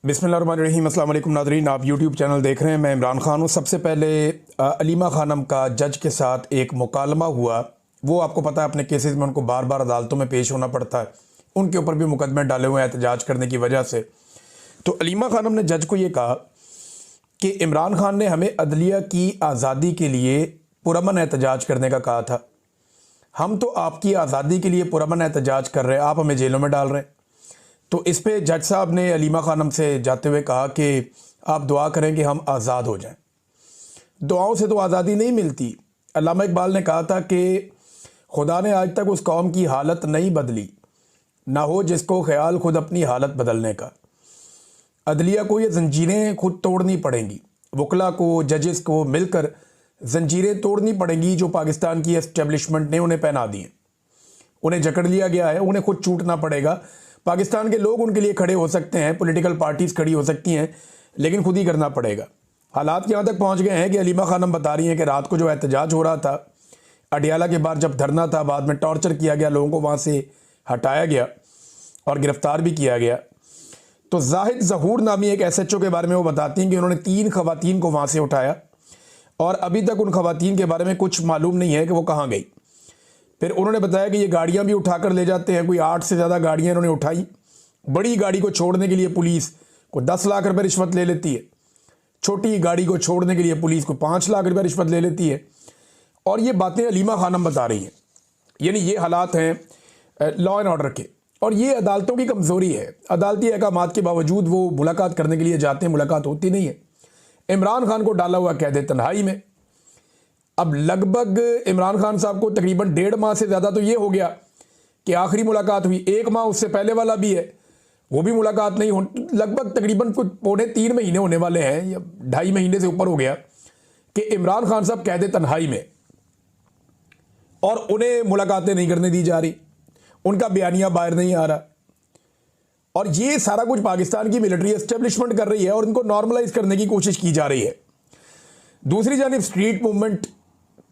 बिस्मिल्लाहिर्रहमानिर्रहीम। अस्सलाम वालेकुम नाज़रीन, आप यूट्यूब चैनल देख रहे हैं। मैं इमरान ख़ान हूँ। सबसे पहले अलीमा ख़ानम का जज के साथ एक मुकालमा हुआ। वो आपको पता है अपने केसेस में उनको बार बार अदालतों में पेश होना पड़ता है, उनके ऊपर भी मुकदमे डाले हुए हैं एहतजाज करने की वजह से। तो अलीमा ख़ानम ने जज को ये कहा कि इमरान ख़ान ने हमें अदलिया की आज़ादी के लिए पुरअमन एहतजाज करने का कहा था। हम तो आपकी आज़ादी के लिए पुरअमन एहतजाज कर रहे हैं, आप हमें जेलों में डाल रहे हैं। तो इस पे जज साहब ने अलीमा ख़ानम से जाते हुए कहा कि आप दुआ करें कि हम आज़ाद हो जाएं। दुआओं से तो आज़ादी नहीं मिलती। अल्लामा इकबाल ने कहा था कि खुदा ने आज तक उस कौम की हालत नहीं बदली, ना हो जिसको ख्याल खुद अपनी हालत बदलने का। अदलिया को ये जंजीरें खुद तोड़नी पड़ेंगी, वकला को, जजेस को मिलकर जंजीरें तोड़नी पड़ेंगी जो पाकिस्तान की एस्टेब्लिशमेंट ने उन्हें पहना दी हैं। उन्हें जकड़ लिया गया है, उन्हें खुद छूटना पड़ेगा। पाकिस्तान के लोग उनके लिए खड़े हो सकते हैं, पॉलिटिकल पार्टीज़ खड़ी हो सकती हैं, लेकिन खुद ही करना पड़ेगा। हालात यहाँ तक पहुँच गए हैं कि अलीमा ख़ानम बता रही हैं कि रात को जो एहतजाज हो रहा था अडियाला के बाद, जब धरना था, बाद में टॉर्चर किया गया, लोगों को वहाँ से हटाया गया और गिरफ़्तार भी किया गया। तो जाहिद ज़हूर नामी एक SHO के बारे में वो बताती हैं कि उन्होंने 3 ख़वातीन को वहाँ से उठाया और अभी तक उन ख़वातीन के बारे में कुछ मालूम नहीं है कि वो कहाँ गई। फिर उन्होंने बताया कि ये गाड़ियाँ भी उठाकर ले जाते हैं, कोई 8 से ज़्यादा गाड़ियाँ इन्होंने उठाई। बड़ी गाड़ी को छोड़ने के लिए पुलिस को 10 लाख रुपये रिश्वत ले लेती है, छोटी गाड़ी को छोड़ने के लिए पुलिस को 5 लाख रुपये रिश्वत ले लेती है। और ये बातें अलीमा ख़ानम बता रही हैं। यानी ये हालात हैं लॉ एंड ऑर्डर के, और ये अदालतों की कमज़ोरी है। अदालती अहकामात के बावजूद वो मुलाकात करने के लिए जाते हैं, मुलाकात होती नहीं है। इमरान खान को डाला हुआ कैद तन्हाई में। अब लगभग इमरान खान साहब को तकरीबन 1.5 माह से ज़्यादा तो ये हो गया कि आखिरी मुलाकात हुई। 1 माह उससे पहले वाला भी है, वो भी मुलाकात नहीं हो, लगभग तकरीबन कुछ 2.5 महीने होने वाले हैं या 2.5 महीने से ऊपर हो गया कि इमरान खान साहब कैद तन्हाई में, और उन्हें मुलाकातें नहीं करने दी जा रही, उनका बयानिया बाहर नहीं आ रहा। और ये सारा कुछ पाकिस्तान की मिलिट्री एस्टेब्लिशमेंट कर रही है और इनको नॉर्मलाइज करने की कोशिश की जा रही है। दूसरी जानिब स्ट्रीट मूवमेंट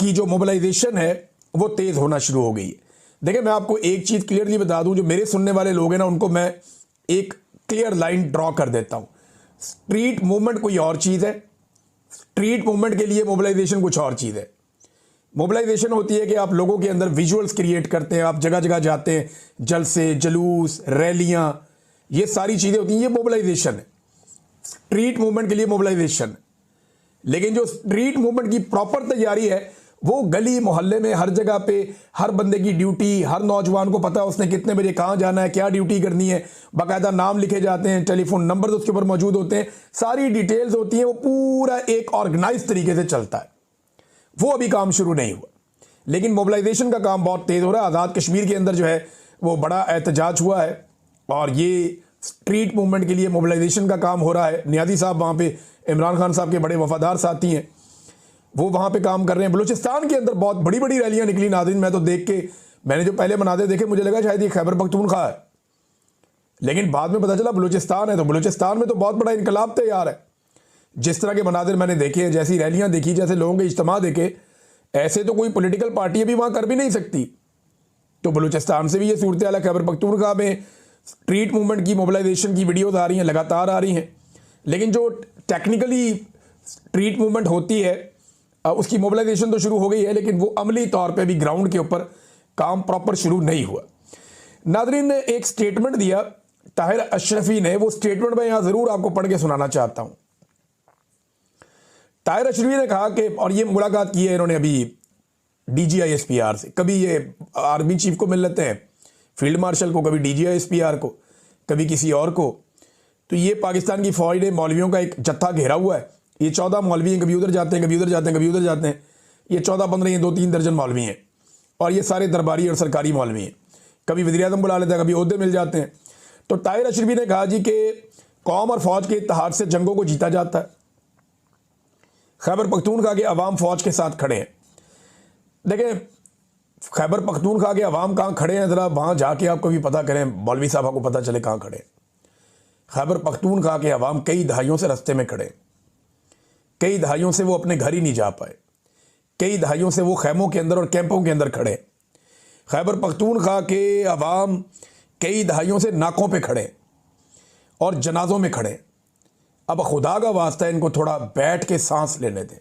की जो मोबिलाइजेशन है वो तेज़ होना शुरू हो गई है। देखिए, मैं आपको एक चीज़ क्लियरली बता दूं, जो मेरे सुनने वाले लोग हैं ना, उनको मैं एक क्लियर लाइन ड्रॉ कर देता हूं। स्ट्रीट मूवमेंट कोई और चीज़ है, स्ट्रीट मूवमेंट के लिए मोबिलाइजेशन कुछ और चीज़ है। मोबिलाइजेशन होती है कि आप लोगों के अंदर विजुअल्स क्रिएट करते हैं, आप जगह जगह जाते हैं, जलसे, जुलूस, रैलियाँ, ये सारी चीज़ें होती हैं, ये मोबिलाइजेशन है। स्ट्रीट मूवमेंट के लिए मोबिलाइजेशन। लेकिन जो स्ट्रीट मूवमेंट की प्रॉपर तैयारी है वो गली मोहल्ले में हर जगह पे, हर बंदे की ड्यूटी, हर नौजवान को पता है उसने कितने बजे कहाँ जाना है, क्या ड्यूटी करनी है, बाकायदा नाम लिखे जाते हैं, टेलीफोन नंबर उसके ऊपर मौजूद होते हैं, सारी डिटेल्स होती हैं, वो पूरा एक ऑर्गेनाइज तरीके से चलता है। वो अभी काम शुरू नहीं हुआ, लेकिन मोबिलाइजेशन का काम बहुत तेज़ हो रहा है। आज़ाद कश्मीर के अंदर जो है वो बड़ा एहतजाज हुआ है और ये स्ट्रीट मूवमेंट के लिए मोबिलाइजेशन का काम हो रहा है। नियाज़ी साहब वहाँ पे इमरान खान साहब के बड़े वफादार साथी हैं, वो वहाँ पे काम कर रहे हैं। बलूचिस्तान के अंदर बहुत बड़ी बड़ी रैलियाँ निकली नाज़रीन। मैं तो देख के, मैंने जो पहले मनाज़िर देखे मुझे लगा शायद ये खैबर पख्तूनख्वा है, लेकिन बाद में पता चला बलूचिस्तान है। तो बलूचिस्तान में तो बहुत बड़ा इनकलाब तैयार है। जिस तरह के मनाज़िर मैंने देखे हैं, जैसी रैलियाँ देखी, जैसे लोगों के इज्तिमा देखे, ऐसे तो कोई पोलिटिकल पार्टी अभी वहाँ कर भी नहीं सकती। तो बलूचिस्तान से भी ये सूरत हाल है। खैबर पख्तूनख्वा में स्ट्रीट मूवमेंट की मोबिलाइजेशन की वीडियोज़ आ रही हैं, लगातार आ रही हैं, लेकिन जो टेक्निकली स्ट्रीट मूवमेंट होती है उसकी मोबिलाइजेशन तो शुरू हो गई है, लेकिन वो अमली तौर पे भी ग्राउंड के ऊपर काम प्रॉपर शुरू नहीं हुआ। नादरीन ने एक स्टेटमेंट दिया ताहिर अशरफी ने, वो स्टेटमेंट मैं यहाँ ज़रूर आपको पढ़ के सुनाना चाहता हूँ। ताहिर अशरफी ने कहा कि, और ये मुलाकात की है इन्होंने अभी DGI-SPR से, कभी ये आर्मी चीफ को मिल लेते हैं, फील्ड मार्शल को, कभी DGI-SPR को, कभी किसी और को। तो ये पाकिस्तान की फ़ौज ने मौलवियों का एक जत्था घेरा हुआ है। ये 14 मौलवी हैं, कभी उधर जाते हैं, कभी उधर जाते हैं, कभी उधर जाते हैं। ये 14-15, ये 2-3 दर्जन मौलवी हैं, और ये सारे दरबारी और सरकारी मौलवी हैं। कभी वज़ीर-ए-आज़म बुला लेते हैं, कभी ओहदे मिल जाते हैं। तो ताहिर अशरफी ने कहा जी कि कौम और फ़ौज के इत्तेहाद से जंगों को जीता जाता है। खैबर पख्तूनख्वा के अवाम फ़ौज के साथ खड़े हैं। देखें, खैबर पख्तूनख्वा के अवाम कहाँ खड़े हैं, ज़रा वहाँ जाके आप कभी पता करें, मौलवी साहब को पता चले कहाँ खड़े हैं। खैबर पख्तूनख्वा के अवाम कई दहाइयों से रास्ते में खड़े, कई दहाइयों से वो अपने घर ही नहीं जा पाए, कई दहाइयों से वो खैमों के अंदर और कैंपों के अंदर खड़े। खैबर पख्तूनख्वा के अवाम कई दहाइयों से नाकों पे खड़े और जनाजों में खड़े। अब खुदा का वास्ता है इनको थोड़ा बैठ के सांस लेने दें।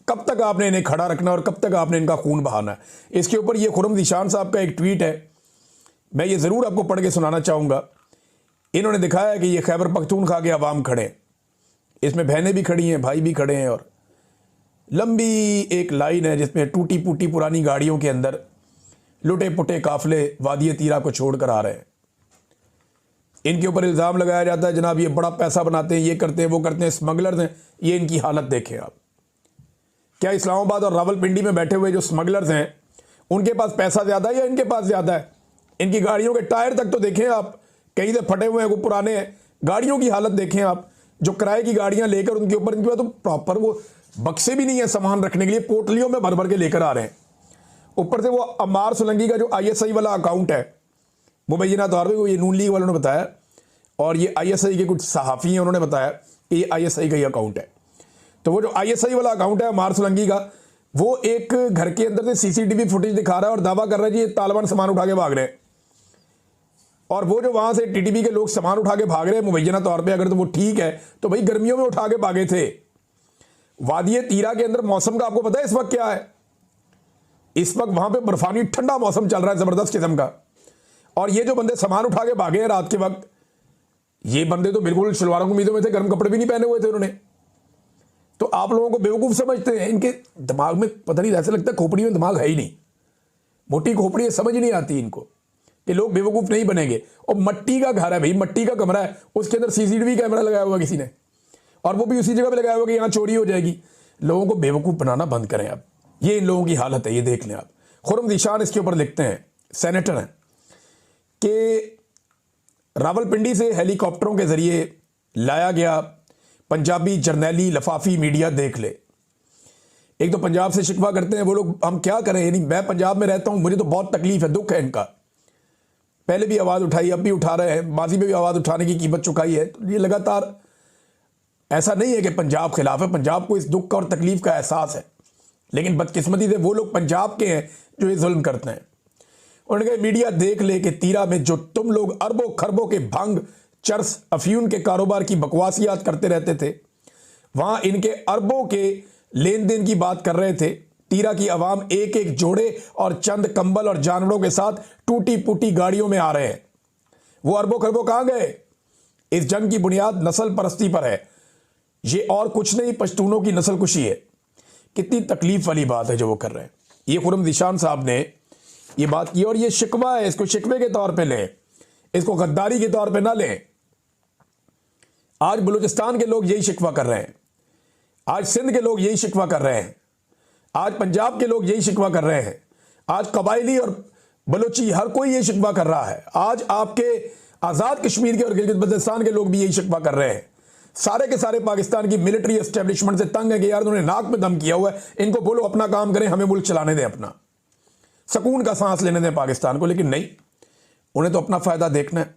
कब तक आपने इन्हें खड़ा रखना और कब तक आपने इनका खून बहाना है? इसके ऊपर ये खुर्रम ज़ीशान साहब का एक ट्वीट है, मैं ये ज़रूर आपको पढ़ के सुनाना चाहूँगा। इन्होंने दिखाया कि ये खैबर पख्तूनख्वा के अवाम खड़े हैं, इसमें बहनें भी खड़ी हैं, भाई भी खड़े हैं, और लंबी एक लाइन है जिसमें टूटी फूटी पुरानी गाड़ियों के अंदर लुटे पुटे काफिले वादी तीरा को छोड़कर आ रहे हैं। इनके ऊपर इल्ज़ाम लगाया जाता है जनाब ये बड़ा पैसा बनाते हैं, ये करते हैं, वो करते हैं, स्मगलर्स हैं। ये इनकी हालत देखें आप। क्या इस्लामाबाद और रावलपिंडी में बैठे हुए जो स्मगलर्स हैं उनके पास पैसा ज़्यादा है या इनके पास ज़्यादा है? इनकी गाड़ियों के टायर तक तो देखें आप, कहीं से फटे हुए हैं, वो पुराने हैं। गाड़ियों की हालत देखें आप, जो किराए की गाड़ियां लेकर उनके ऊपर, इनके पास तो प्रॉपर वो बक्से भी नहीं है सामान रखने के लिए, पोटलियों में भर भर के लेकर आ रहे हैं। ऊपर से वो अम्मार सोलंकी का जो ISI वाला अकाउंट है, मुबैना तौर पर ये नून लीग वालों ने बताया, और ये ISI के कुछ सहाफ़ी हैं, उन्होंने बताया कि ये ISI का ही अकाउंट है। तो वो जो ISI वाला अकाउंट है अम्मार सोलंकी का, वो एक घर के अंदर से CCTV फुटेज दिखा रहा है और दावा कर रहा है कि ये तालिबान सामान उठा के भाग रहे हैं। और वो जो वहां से TTP के लोग सामान उठा के भाग रहे हैं, मुबैना तौर पे अगर तो वो ठीक है तो भाई गर्मियों में उठा के भागे थे। वादी तीरा के अंदर मौसम का आपको पता है इस वक्त क्या है? इस वक्त वहां पे बर्फानी ठंडा मौसम चल रहा है जबरदस्त किस्म का, और ये जो बंदे सामान उठा के भागे हैं रात के वक्त, ये बंदे तो बिल्कुल शलवारों कमीजों में थे, गर्म कपड़े भी नहीं पहने हुए थे उन्होंने। तो आप लोगों को बेवकूफ समझते हैं, इनके दिमाग में पता नहीं, ऐसा लगता है खोपड़ी में दिमाग है ही नहीं, मोटी खोपड़ी है, समझ ही नहीं आती इनको कि लोग बेवकूफ नहीं बनेंगे। और मट्टी का घर है भाई, मट्टी का कमरा है, उसके अंदर CCTV कैमरा लगाया हुआ किसी ने, और वो भी उसी जगह पे लगाया हुआ कि यहाँ चोरी हो जाएगी। लोगों को बेवकूफ बनाना बंद करें आप। ये इन लोगों की हालत है, ये देख लें आप। खुर्रम ज़ीशान इसके ऊपर लिखते हैं, सेनेटर हैं, कि रावलपिंडी से हेलीकॉप्टरों के जरिए लाया गया पंजाबी जर्नैली लफाफी मीडिया देख ले। एक तो पंजाब से शिकवा करते हैं वो लोग, हम क्या करें, यानी मैं पंजाब में रहता हूं, मुझे तो बहुत तकलीफ है, दुख है इनका। पहले भी आवाज़ उठाई, अब भी उठा रहे हैं, माजी में भी आवाज़ उठाने की कीमत चुकाई है। तो ये लगातार, ऐसा नहीं है कि पंजाब खिलाफ है, पंजाब को इस दुख का और तकलीफ का एहसास है, लेकिन बदकिस्मती से वो लोग पंजाब के हैं जो ये जुल्म करते हैं। उन्होंने कहा मीडिया देख ले कि तीरा में जो तुम लोग अरबों खरबों के भंग, चरस, अफयून के कारोबार की बकवासियात करते रहते थे, वहां इनके अरबों के लेन देन की बात कर रहे थे। तीरा की आवाम एक एक जोड़े और चंद कंबल और जानवरों के साथ टूटी फूटी गाड़ियों में आ रहे हैं। वो अरबों खरबों कहां गए? इस जंग की बुनियाद नस्ल परस्ती पर है, ये और कुछ नहीं, पश्तूनों की नस्ल कुशी है। कितनी तकलीफ वाली बात है जो वो कर रहे हैं। ये खुर्रम ज़ीशान साहब ने ये बात की, और ये शिकवा है, इसको शिकवे के तौर पे लें, इसको गद्दारी के तौर पे ना लें। आज बलूचिस्तान के लोग यही शिकवा कर रहे हैं, आज सिंध के लोग यही शिकवा कर रहे हैं, आज पंजाब के लोग यही शिकवा कर रहे हैं, आज कबायली और बलूची हर कोई यही शिकवा कर रहा है। आज आपके आज़ाद कश्मीर के और गिलगित बल्तिस्तान के लोग भी यही शिकवा कर रहे हैं। सारे के सारे पाकिस्तान की मिलिट्री एस्टेब्लिशमेंट से तंग है कि यार उन्होंने नाक में दम किया हुआ है, इनको बोलो अपना काम करें, हमें मुल्क चलाने दें, अपना सुकून का सांस लेने दें पाकिस्तान को। लेकिन नहीं, उन्हें तो अपना फ़ायदा देखना है,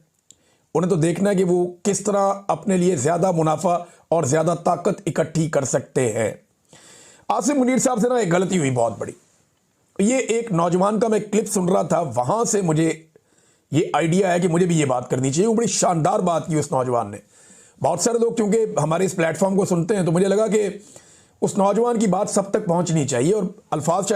उन्हें तो देखना है कि वो किस तरह अपने लिए ज़्यादा मुनाफा और ज़्यादा ताकत इकट्ठी कर सकते हैं। आसिम मुनीर साहब से ना एक गलती हुई बहुत बड़ी। ये एक नौजवान का मैं क्लिप सुन रहा था, वहाँ से मुझे ये आइडिया है कि मुझे भी ये बात करनी चाहिए। वो बड़ी शानदार बात की उस नौजवान ने। बहुत सारे लोग क्योंकि हमारे इस प्लेटफॉर्म को सुनते हैं, तो मुझे लगा कि उस नौजवान की बात सब तक पहुँचनी चाहिए, और अल्फाज